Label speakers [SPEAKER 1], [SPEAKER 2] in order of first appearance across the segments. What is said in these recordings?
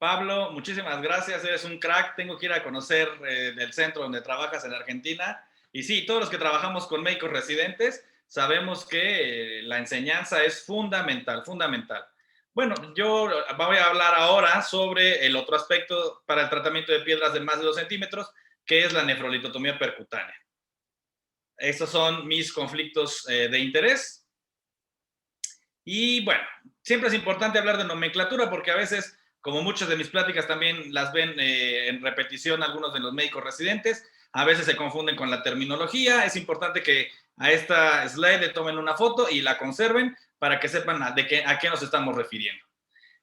[SPEAKER 1] Pablo, muchísimas gracias, eres un crack. Tengo que ir a conocer del centro donde trabajas en Argentina. Y sí, todos los que trabajamos con médicos residentes sabemos que la enseñanza es fundamental, fundamental. Bueno, yo voy a hablar ahora sobre el otro aspecto para el tratamiento de piedras de más de 2 centímetros, que es la nefrolitotomía percutánea. Estos son mis conflictos de interés. Y bueno, siempre es importante hablar de nomenclatura porque a veces, como muchas de mis pláticas también las ven en repetición algunos de los médicos residentes, a veces se confunden con la terminología. Es importante que a esta slide le tomen una foto y la conserven para que sepan a qué nos estamos refiriendo.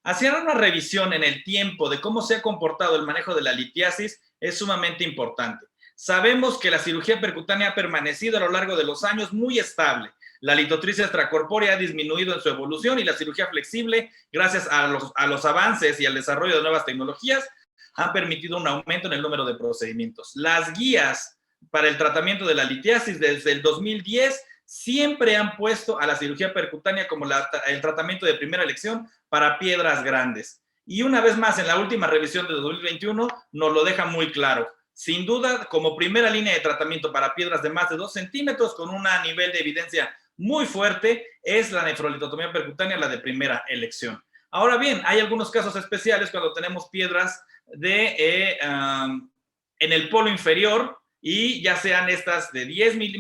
[SPEAKER 1] Hacer una revisión en el tiempo de cómo se ha comportado el manejo de la litiasis es sumamente importante. Sabemos que la cirugía percutánea ha permanecido a lo largo de los años muy estable. La litotripsia extracorpórea ha disminuido en su evolución y la cirugía flexible, gracias a los avances y al desarrollo de nuevas tecnologías, han permitido un aumento en el número de procedimientos. Las guías para el tratamiento de la litiasis desde el 2010 siempre han puesto a la cirugía percutánea como el tratamiento de primera elección para piedras grandes. Y una vez más, en la última revisión de 2021, nos lo deja muy claro. Sin duda, como primera línea de tratamiento para piedras de más de 2 centímetros, con un nivel de evidencia muy fuerte, es la nefrolitotomía percutánea, la de primera elección. Ahora bien, hay algunos casos especiales cuando tenemos piedras en el polo inferior, y ya sean estas de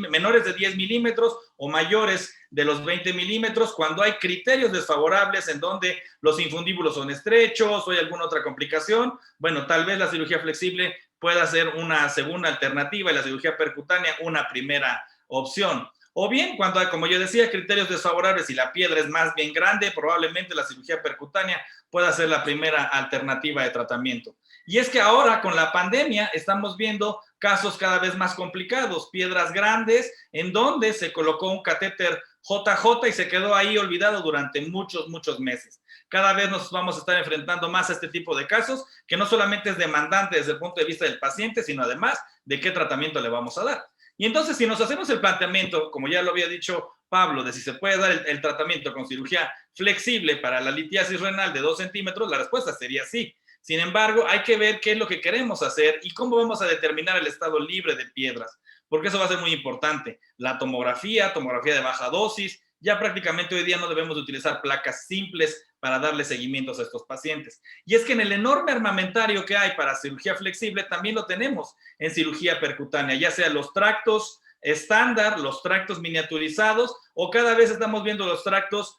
[SPEAKER 1] menores de 10 milímetros o mayores de los 20 milímetros, cuando hay criterios desfavorables en donde los infundíbulos son estrechos o hay alguna otra complicación, bueno, tal vez la cirugía flexible pueda ser una segunda alternativa y la cirugía percutánea una primera opción. O bien, cuando hay, como yo decía, criterios desfavorables y la piedra es más bien grande, probablemente la cirugía percutánea pueda ser la primera alternativa de tratamiento. Y es que ahora, con la pandemia, estamos viendo casos cada vez más complicados, piedras grandes, en donde se colocó un catéter JJ y se quedó ahí olvidado durante muchos, muchos meses. Cada vez nos vamos a estar enfrentando más a este tipo de casos, que no solamente es demandante desde el punto de vista del paciente, sino además de qué tratamiento le vamos a dar. Y entonces, si nos hacemos el planteamiento, como ya lo había dicho Pablo, de si se puede dar el tratamiento con cirugía flexible para la litiasis renal de 2 centímetros, la respuesta sería sí. Sin embargo, hay que ver qué es lo que queremos hacer y cómo vamos a determinar el estado libre de piedras, porque eso va a ser muy importante. La tomografía de baja dosis, ya prácticamente hoy día no debemos de utilizar placas simples para darle seguimientos a estos pacientes. Y es que en el enorme armamentario que hay para cirugía flexible, también lo tenemos en cirugía percutánea, ya sea los tractos estándar, los tractos miniaturizados, o cada vez estamos viendo los tractos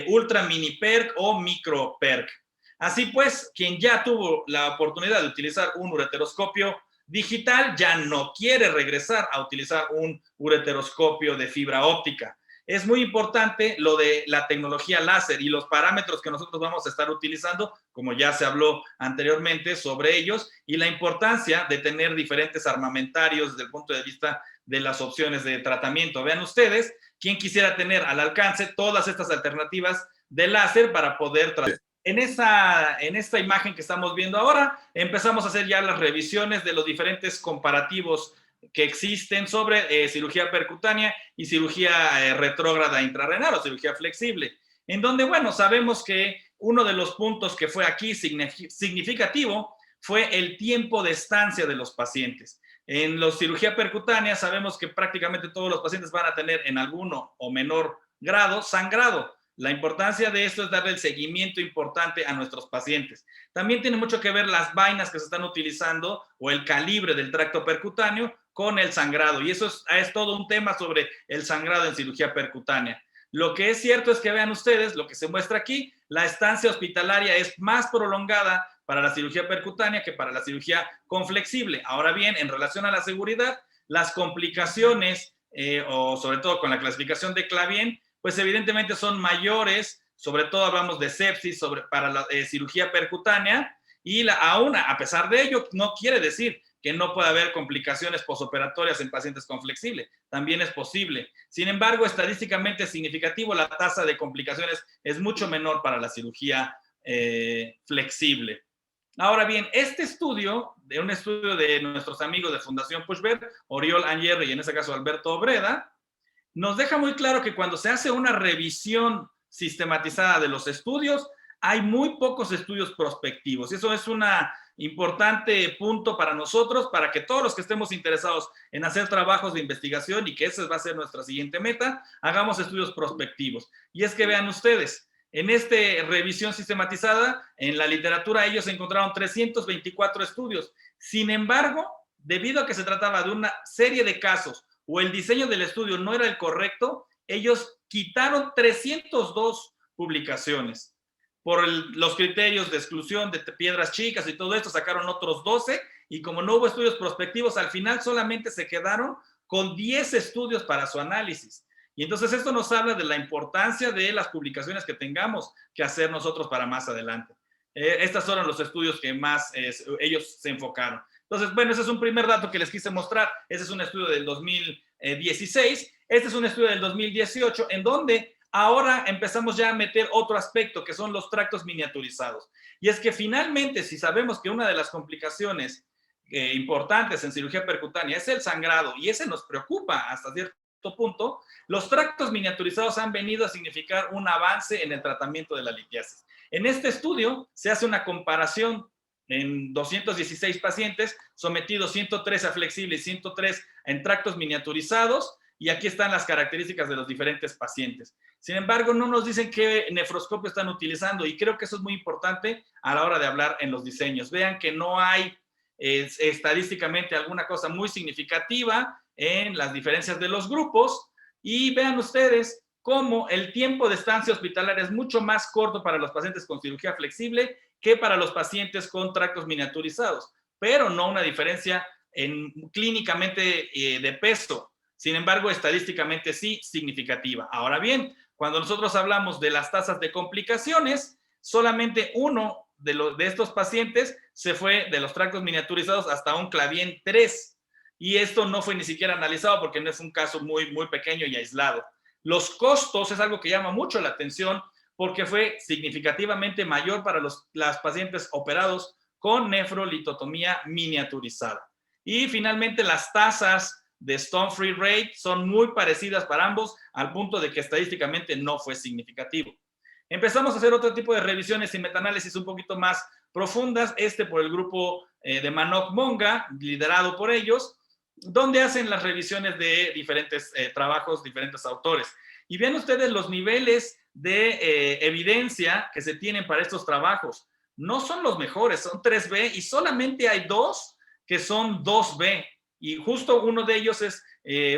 [SPEAKER 1] ultra mini PERC o micro PERC. Así pues, quien ya tuvo la oportunidad de utilizar un ureteroscopio digital ya no quiere regresar a utilizar un ureteroscopio de fibra óptica. Es muy importante lo de la tecnología láser y los parámetros que nosotros vamos a estar utilizando, como ya se habló anteriormente sobre ellos, y la importancia de tener diferentes armamentarios desde el punto de vista de las opciones de tratamiento. Vean ustedes, quién quisiera tener al alcance todas estas alternativas de láser para poder tratar. En esta imagen que estamos viendo ahora, empezamos a hacer ya las revisiones de los diferentes comparativos que existen sobre cirugía percutánea y cirugía retrógrada intrarrenal o cirugía flexible, en donde, bueno, sabemos que uno de los puntos que fue aquí significativo fue el tiempo de estancia de los pacientes. En la cirugía percutánea sabemos que prácticamente todos los pacientes van a tener en alguno o menor grado sangrado. La importancia de esto es darle el seguimiento importante a nuestros pacientes. También tiene mucho que ver las vainas que se están utilizando o el calibre del tracto percutáneo con el sangrado. Y eso es todo un tema sobre el sangrado en cirugía percutánea. Lo que es cierto es que vean ustedes, lo que se muestra aquí, la estancia hospitalaria es más prolongada para la cirugía percutánea que para la cirugía con flexible. Ahora bien, en relación a la seguridad, las complicaciones, o sobre todo con la clasificación de Clavien, pues evidentemente son mayores, sobre todo hablamos de sepsis para la cirugía percutánea, y aún a pesar de ello, no quiere decir que no pueda haber complicaciones posoperatorias en pacientes con flexible, también es posible. Sin embargo, estadísticamente significativo, la tasa de complicaciones es mucho menor para la cirugía flexible. Ahora bien, este estudio, un estudio de nuestros amigos de Fundación Pushbet, Oriol Angerri y en este caso Alberto Obreda, nos deja muy claro que cuando se hace una revisión sistematizada de los estudios, hay muy pocos estudios prospectivos. Eso es un importante punto para nosotros, para que todos los que estemos interesados en hacer trabajos de investigación, y que esa va a ser nuestra siguiente meta, hagamos estudios prospectivos. Y es que vean ustedes, en esta revisión sistematizada, en la literatura ellos encontraron 324 estudios. Sin embargo, debido a que se trataba de una serie de casos o el diseño del estudio no era el correcto, ellos quitaron 302 publicaciones. Por los criterios de exclusión de piedras chicas y todo esto, sacaron otros 12, y como no hubo estudios prospectivos, al final solamente se quedaron con 10 estudios para su análisis. Y entonces esto nos habla de la importancia de las publicaciones que tengamos que hacer nosotros para más adelante. Estos fueron los estudios que más ellos se enfocaron. Entonces, bueno, ese es un primer dato que les quise mostrar. Ese es un estudio del 2016. Este es un estudio del 2018, en donde ahora empezamos ya a meter otro aspecto, que son los tractos miniaturizados. Y es que finalmente, si sabemos que una de las complicaciones importantes en cirugía percutánea es el sangrado, y ese nos preocupa hasta cierto punto, los tractos miniaturizados han venido a significar un avance en el tratamiento de la litiasis. En este estudio se hace una comparación en 216 pacientes, sometidos 103 a flexible y 103 en tractos miniaturizados, y aquí están las características de los diferentes pacientes. Sin embargo, no nos dicen qué nefroscopio están utilizando, y creo que eso es muy importante a la hora de hablar en los diseños. Vean que no hay estadísticamente alguna cosa muy significativa en las diferencias de los grupos, y vean ustedes cómo el tiempo de estancia hospitalaria es mucho más corto para los pacientes con cirugía flexible que para los pacientes con tractos miniaturizados, pero no una diferencia clínicamente de peso. Sin embargo, estadísticamente sí significativa. Ahora bien, cuando nosotros hablamos de las tasas de complicaciones, solamente uno de estos pacientes se fue de los tractos miniaturizados hasta un Clavien 3, y esto no fue ni siquiera analizado porque no es un caso muy, muy pequeño y aislado. Los costos es algo que llama mucho la atención porque fue significativamente mayor para los pacientes operados con nefrolitotomía miniaturizada. Y finalmente, las tasas de stone free rate son muy parecidas para ambos, al punto de que estadísticamente no fue significativo. Empezamos a hacer otro tipo de revisiones y metaanálisis un poquito más profundas, por el grupo de Manok Monga, liderado por ellos, donde hacen las revisiones de diferentes trabajos, diferentes autores. Y vean ustedes los niveles de evidencia que se tienen para estos trabajos. No son los mejores, son 3B, y solamente hay 2 que son 2B. Y justo uno de ellos es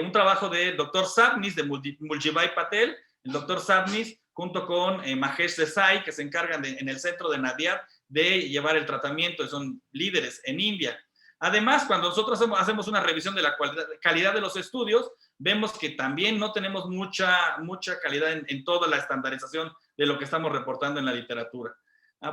[SPEAKER 1] un trabajo del doctor Sabnis, de Muljibhai Patel, el doctor Sabnis, junto con Mahesh Desai, que se encargan en el centro de Nadiad de llevar el tratamiento, y son líderes en India. Además, cuando nosotros hacemos una revisión de la calidad de los estudios, vemos que también no tenemos mucha calidad en toda la estandarización de lo que estamos reportando en la literatura.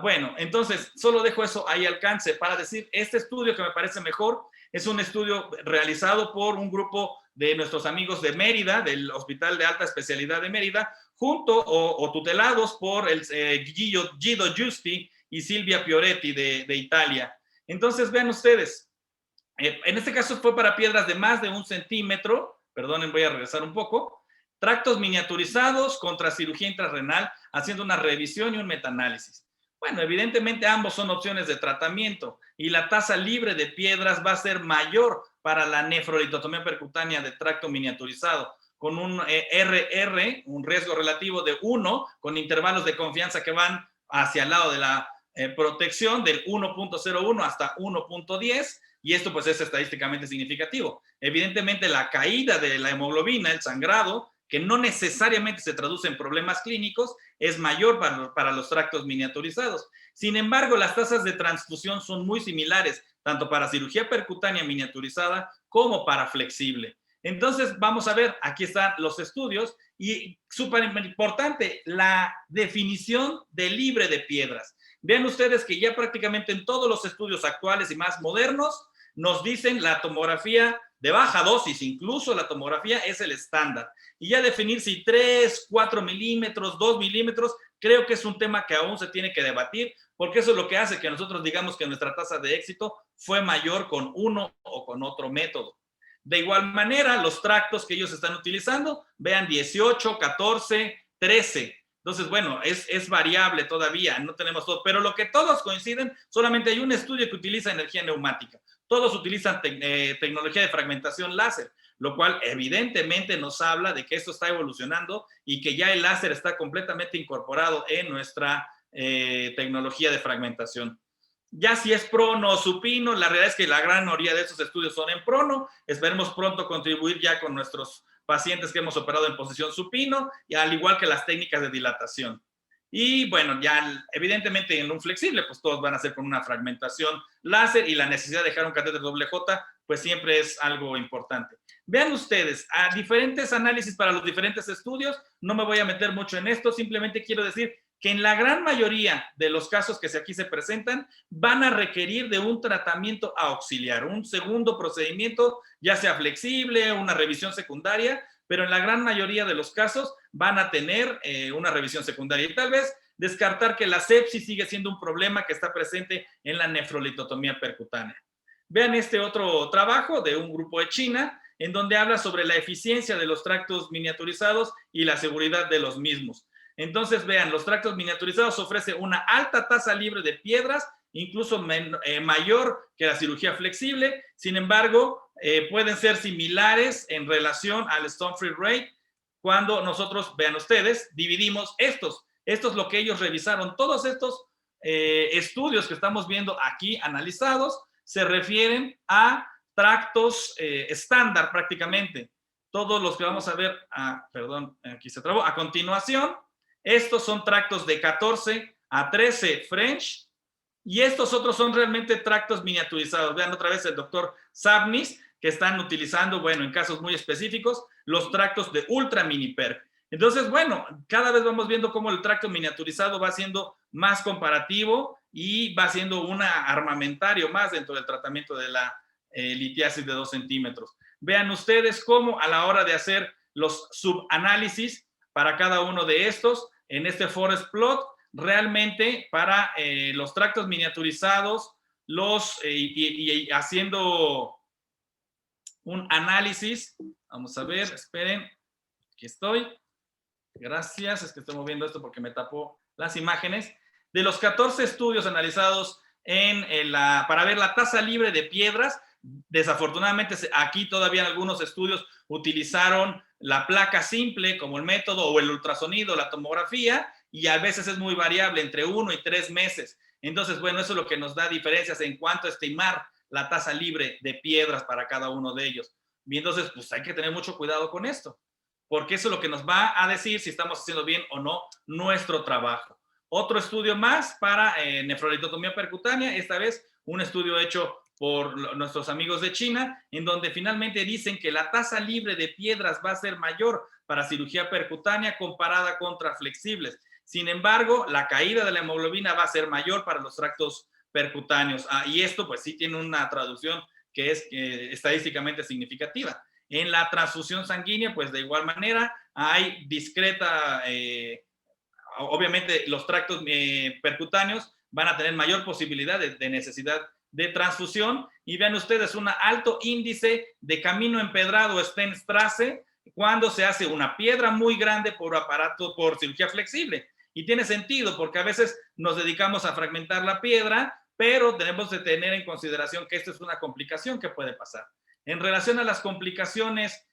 [SPEAKER 1] Bueno, entonces, solo dejo eso ahí al alcance para decir, este estudio que me parece mejor es un estudio realizado por un grupo de nuestros amigos de Mérida, del Hospital de Alta Especialidad de Mérida, junto o tutelados por el Guido Giusti y Silvia Fioretti de Italia. Entonces, vean ustedes, en este caso fue para piedras de más de 1 centímetro, perdonen, voy a regresar un poco, tractos miniaturizados contra cirugía intrarrenal, haciendo una revisión y un metaanálisis. Bueno, evidentemente ambos son opciones de tratamiento, y la tasa libre de piedras va a ser mayor para la nefrolitotomía percutánea de tracto miniaturizado, con un RR, un riesgo relativo de 1, con intervalos de confianza que van hacia el lado de la protección del 1.01 hasta 1.10, y esto pues es estadísticamente significativo. Evidentemente la caída de la hemoglobina, el sangrado, que no necesariamente se traduce en problemas clínicos, es mayor para los tractos miniaturizados. Sin embargo, las tasas de transfusión son muy similares, tanto para cirugía percutánea miniaturizada como para flexible. Entonces, vamos a ver, aquí están los estudios, y súper importante, la definición de libre de piedras. Vean ustedes que ya prácticamente en todos los estudios actuales y más modernos nos dicen la tomografía de baja dosis, incluso la tomografía es el estándar. Y ya definir si 3, 4 milímetros, 2 milímetros, creo que es un tema que aún se tiene que debatir, porque eso es lo que hace que nosotros digamos que nuestra tasa de éxito fue mayor con uno o con otro método. De igual manera, los tractos que ellos están utilizando, vean 18, 14, 13. Entonces, bueno, es variable todavía, no tenemos todo, pero lo que todos coinciden, solamente hay un estudio que utiliza energía neumática. Todos utilizan tecnología de fragmentación láser, lo cual evidentemente nos habla de que esto está evolucionando y que ya el láser está completamente incorporado en nuestra tecnología de fragmentación. Ya si es prono o supino, la realidad es que la gran mayoría de estos estudios son en prono. Esperemos pronto contribuir ya con nuestros pacientes que hemos operado en posición supino, y al igual que las técnicas de dilatación. Y bueno, ya evidentemente en un flexible, pues todos van a ser con una fragmentación láser, y la necesidad de dejar un catéter doble J, pues siempre es algo importante. Vean ustedes, a diferentes análisis para los diferentes estudios, no me voy a meter mucho en esto, simplemente quiero decir que en la gran mayoría de los casos que aquí se presentan, van a requerir de un tratamiento auxiliar, un segundo procedimiento, ya sea flexible, una revisión secundaria, pero en la gran mayoría de los casos van a tener una revisión secundaria, y tal vez descartar que la sepsis sigue siendo un problema que está presente en la nefrolitotomía percutánea. Vean este otro trabajo de un grupo de China, en donde habla sobre la eficiencia de los tractos miniaturizados y la seguridad de los mismos. Entonces, vean, los tractos miniaturizados ofrecen una alta tasa libre de piedras, incluso mayor que la cirugía flexible. Sin embargo, pueden ser similares en relación al stone free rate cuando nosotros, vean ustedes, dividimos estos. Esto es lo que ellos revisaron. Todos estos estudios que estamos viendo aquí analizados se refieren a tractos estándar prácticamente. Todos los que vamos a ver, perdón, aquí se trabó, a continuación. Estos son tractos de 14 a 13 French, y estos otros son realmente tractos miniaturizados. Vean otra vez el doctor Sabnis, que están utilizando, bueno, en casos muy específicos, los tractos de ultra mini perc. Entonces, bueno, cada vez vamos viendo cómo el tracto miniaturizado va siendo más comparativo y va siendo un armamentario más dentro del tratamiento de la litiasis de 2 centímetros. Vean ustedes cómo a la hora de hacer los subanálisis para cada uno de estos, en este forest plot, realmente para los tractos miniaturizados, y haciendo un análisis. Vamos a ver, esperen, aquí estoy. Gracias, es que estoy moviendo esto porque me tapó las imágenes. De los 14 estudios analizados para ver la tasa libre de piedras, desafortunadamente aquí todavía algunos estudios utilizaron la placa simple como el método, o el ultrasonido, la tomografía, y a veces es muy variable, entre 1 y 3 meses. Entonces, bueno, eso es lo que nos da diferencias en cuanto a estimar la tasa libre de piedras para cada uno de ellos. Y entonces, pues hay que tener mucho cuidado con esto, porque eso es lo que nos va a decir si estamos haciendo bien o no nuestro trabajo. Otro estudio más para nefrolitotomía percutánea, esta vez un estudio hecho por nuestros amigos de China, en donde finalmente dicen que la tasa libre de piedras va a ser mayor para cirugía percutánea comparada contra flexibles. Sin embargo, la caída de la hemoglobina va a ser mayor para los tractos percutáneos. Y esto pues sí tiene una traducción que es estadísticamente significativa. En la transfusión sanguínea, pues de igual manera, hay discreta, obviamente los tractos percutáneos van a tener mayor posibilidad de necesidad de transfusión, y vean ustedes un alto índice de camino empedrado, Stenstrasse, cuando se hace una piedra muy grande por cirugía flexible. Y tiene sentido, porque a veces nos dedicamos a fragmentar la piedra, pero tenemos que tener en consideración que esto es una complicación que puede pasar. En relación a las complicaciones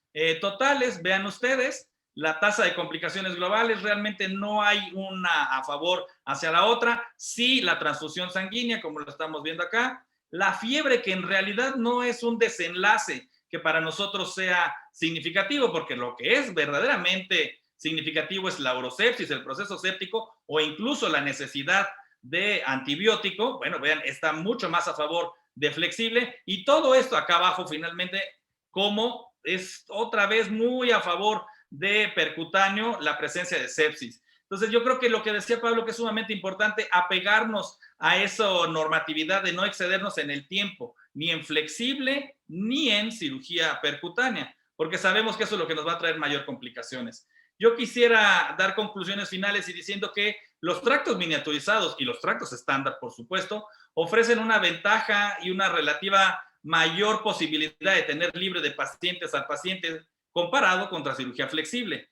[SPEAKER 1] totales, vean ustedes, la tasa de complicaciones globales realmente no hay una a favor hacia la otra. Sí, la transfusión sanguínea, como lo estamos viendo acá, la fiebre, que en realidad no es un desenlace que para nosotros sea significativo, porque lo que es verdaderamente significativo es la urosepsis, el proceso séptico, o incluso la necesidad de antibiótico. Bueno, vean, está mucho más a favor de flexible, y todo esto acá abajo finalmente como es otra vez muy a favor de percutáneo la presencia de sepsis. Entonces yo creo que lo que decía Pablo, que es sumamente importante, apegarnos a esa normatividad de no excedernos en el tiempo, ni en flexible, ni en cirugía percutánea, porque sabemos que eso es lo que nos va a traer mayor complicaciones. Yo quisiera dar conclusiones finales y diciendo que los tractos miniaturizados y los tractos estándar, por supuesto, ofrecen una ventaja y una relativa mayor posibilidad de tener libre de pacientes al paciente comparado contra cirugía flexible.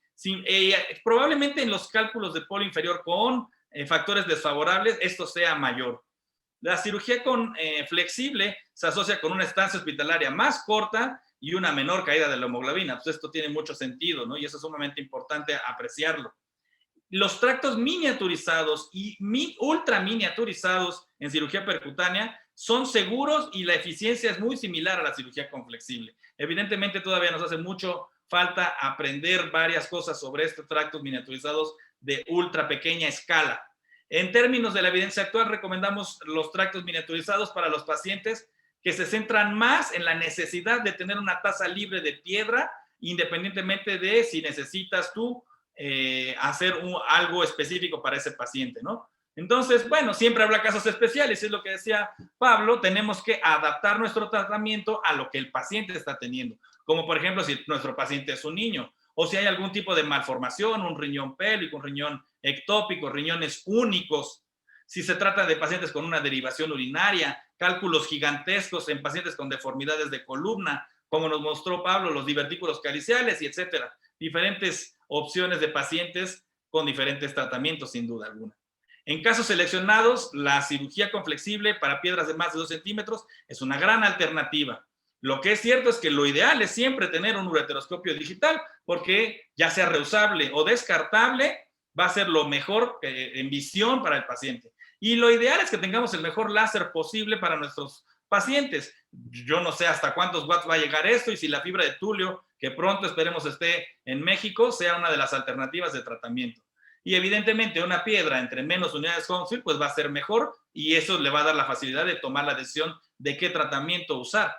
[SPEAKER 1] Probablemente en los cálculos de polo inferior con factores desfavorables esto sea mayor. La cirugía flexible se asocia con una estancia hospitalaria más corta y una menor caída de la hemoglobina. Pues esto tiene mucho sentido, ¿no? Y eso es sumamente importante apreciarlo. Los tractos miniaturizados y ultra miniaturizados en cirugía percutánea son seguros y la eficiencia es muy similar a la cirugía con flexible. Evidentemente todavía nos hace mucho falta aprender varias cosas sobre estos tractos miniaturizados de ultra pequeña escala. En términos de la evidencia actual, recomendamos los tractos miniaturizados para los pacientes que se centran más en la necesidad de tener una taza libre de piedra, independientemente de si necesitas tú hacer algo específico para ese paciente, ¿no? Entonces, bueno, siempre habrá casos especiales, es lo que decía Pablo, tenemos que adaptar nuestro tratamiento a lo que el paciente está teniendo, como por ejemplo si nuestro paciente es un niño, o si hay algún tipo de malformación, un riñón pélvico, un riñón ectópico, riñones únicos, si se trata de pacientes con una derivación urinaria, cálculos gigantescos en pacientes con deformidades de columna, como nos mostró Pablo, los divertículos caliciales y etcétera. Diferentes opciones de pacientes con diferentes tratamientos, sin duda alguna. En casos seleccionados, la cirugía con flexible para piedras de más de 2 centímetros es una gran alternativa. Lo que es cierto es que lo ideal es siempre tener un ureteroscopio digital, porque ya sea reusable o descartable, va a ser lo mejor en visión para el paciente. Y lo ideal es que tengamos el mejor láser posible para nuestros pacientes. Yo no sé hasta cuántos watts va a llegar esto y si la fibra de tulio, que pronto esperemos esté en México, sea una de las alternativas de tratamiento. Y evidentemente una piedra entre menos unidades Hounsfield pues va a ser mejor y eso le va a dar la facilidad de tomar la decisión de qué tratamiento usar.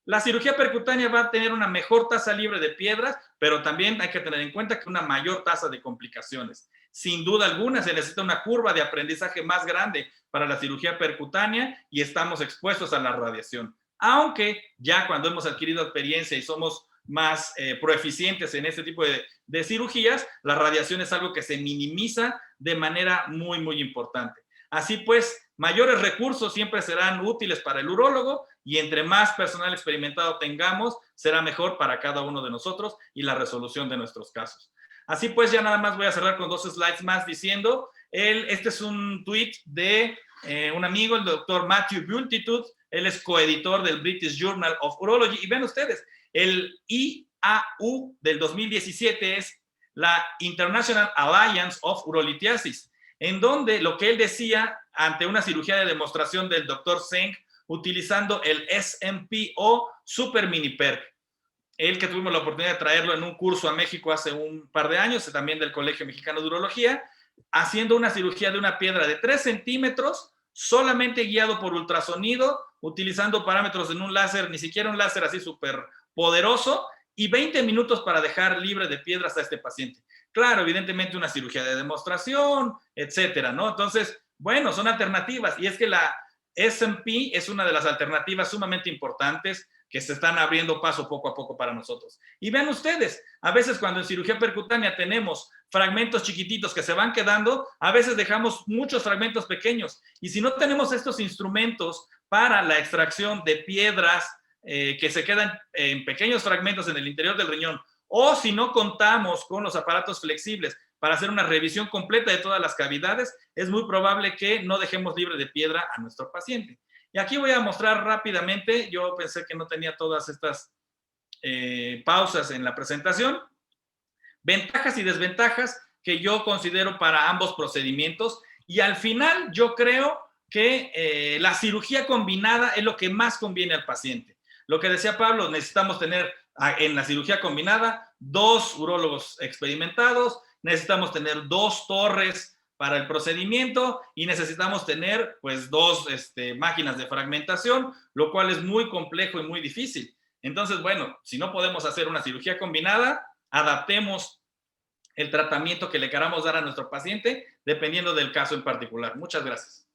[SPEAKER 1] La cirugía percutánea va a tener una mejor tasa libre de piedras, pero también hay que tener en cuenta que una mayor tasa de complicaciones. Sin duda alguna se necesita una curva de aprendizaje más grande para la cirugía percutánea y estamos expuestos a la radiación. Aunque ya cuando hemos adquirido experiencia y somos más proeficientes en este tipo de cirugías, la radiación es algo que se minimiza de manera muy, muy importante. Así pues, mayores recursos siempre serán útiles para el urólogo y entre más personal experimentado tengamos, será mejor para cada uno de nosotros y la resolución de nuestros casos. Así pues, ya nada más voy a cerrar con 2 slides más diciendo, este es un tweet de un amigo, el doctor Matthew Bultitude, él es coeditor del British Journal of Urology, y ven ustedes, el IAU del 2017 es la International Alliance of Urolithiasis, en donde lo que él decía ante una cirugía de demostración del doctor Zeng utilizando el SMP o Super Mini Perc. Él que tuvimos la oportunidad de traerlo en un curso a México hace un par de años, también del Colegio Mexicano de Urología, haciendo una cirugía de una piedra de 3 centímetros, solamente guiado por ultrasonido, utilizando parámetros en un láser, ni siquiera un láser así súper poderoso, y 20 minutos para dejar libre de piedras a este paciente. Claro, evidentemente una cirugía de demostración, etcétera, ¿no? Entonces, bueno, son alternativas, y es que la SMP es una de las alternativas sumamente importantes que se están abriendo paso poco a poco para nosotros. Y vean ustedes, a veces cuando en cirugía percutánea tenemos fragmentos chiquititos que se van quedando, a veces dejamos muchos fragmentos pequeños. Y si no tenemos estos instrumentos para la extracción de piedras que se quedan en pequeños fragmentos en el interior del riñón, o si no contamos con los aparatos flexibles para hacer una revisión completa de todas las cavidades, es muy probable que no dejemos libre de piedra a nuestro paciente. Y aquí voy a mostrar rápidamente, yo pensé que no tenía todas estas pausas en la presentación, ventajas y desventajas que yo considero para ambos procedimientos, y al final yo creo que la cirugía combinada es lo que más conviene al paciente. Lo que decía Pablo, necesitamos tener en la cirugía combinada 2 urólogos experimentados, necesitamos tener 2 torres para el procedimiento y necesitamos tener pues 2 máquinas de fragmentación, lo cual es muy complejo y muy difícil. Entonces, bueno, si no podemos hacer una cirugía combinada, adaptemos el tratamiento que le queramos dar a nuestro paciente dependiendo del caso en particular. Muchas gracias.